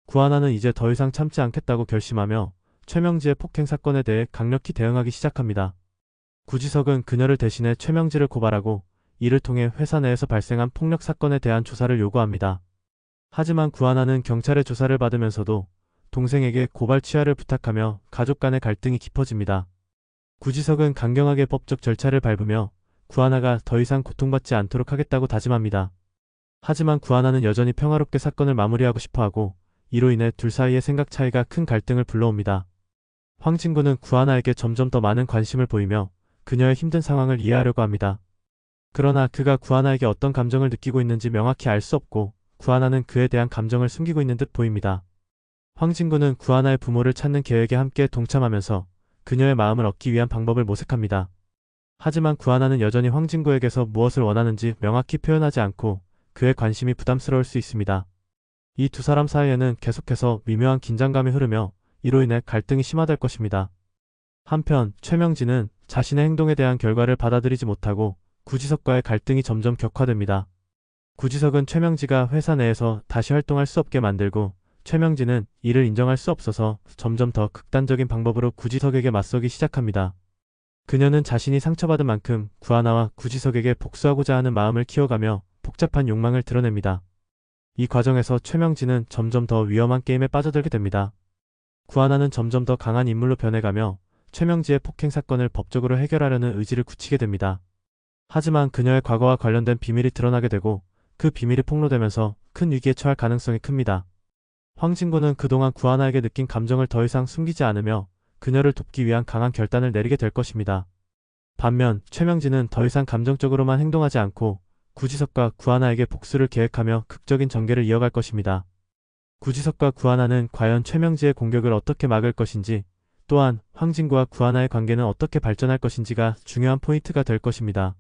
구하나는 이제 더 이상 참지 않겠다고 결심하며 최명지의 폭행 사건에 대해 강력히 대응하기 시작합니다. 구지석은 그녀를 대신해 최명지를 고발하고 이를 통해 회사 내에서 발생한 폭력 사건에 대한 조사를 요구합니다. 하지만 구하나는 경찰의 조사를 받으면서도 동생에게 고발 취하를 부탁하며 가족 간의 갈등이 깊어집니다. 구지석은 강경하게 법적 절차를 밟으며 구하나가 더 이상 고통받지 않도록 하겠다고 다짐합니다. 하지만 구하나는 여전히 평화롭게 사건을 마무리하고 싶어하고 이로 인해 둘 사이의 생각 차이가 큰 갈등을 불러옵니다. 황진구는 구하나에게 점점 더 많은 관심을 보이며 그녀의 힘든 상황을 이해하려고 합니다. 그러나 그가 구하나에게 어떤 감정을 느끼고 있는지 명확히 알 수 없고 구하나는 그에 대한 감정을 숨기고 있는 듯 보입니다. 황진구는 구하나의 부모를 찾는 계획에 함께 동참하면서 그녀의 마음을 얻기 위한 방법을 모색합니다. 하지만 구하나는 여전히 황진구에게서 무엇을 원하는지 명확히 표현하지 않고 그의 관심이 부담스러울 수 있습니다. 이 두 사람 사이에는 계속해서 미묘한 긴장감이 흐르며 이로 인해 갈등이 심화될 것입니다. 한편 최명지는 자신의 행동에 대한 결과를 받아들이지 못하고 구지석과의 갈등이 점점 격화됩니다. 구지석은 최명지가 회사 내에서 다시 활동할 수 없게 만들고 최명지는 이를 인정할 수 없어서 점점 더 극단적인 방법으로 구지석에게 맞서기 시작합니다. 그녀는 자신이 상처받은 만큼 구하나와 구지석에게 복수하고자 하는 마음을 키워가며 복잡한 욕망을 드러냅니다. 이 과정에서 최명지는 점점 더 위험한 게임에 빠져들게 됩니다. 구하나는 점점 더 강한 인물로 변해가며 최명지의 폭행 사건을 법적으로 해결하려는 의지를 굳히게 됩니다. 하지만 그녀의 과거와 관련된 비밀이 드러나게 되고 그 비밀이 폭로되면서 큰 위기에 처할 가능성이 큽니다. 황진구는 그동안 구하나에게 느낀 감정을 더 이상 숨기지 않으며 그녀를 돕기 위한 강한 결단을 내리게 될 것입니다. 반면 최명지는 더 이상 감정적으로만 행동하지 않고 구지석과 구하나에게 복수를 계획하며 극적인 전개를 이어갈 것입니다. 구지석과 구하나는 과연 최명지의 공격을 어떻게 막을 것인지, 또한 황진구와 구하나의 관계는 어떻게 발전할 것인지가 중요한 포인트가 될 것입니다.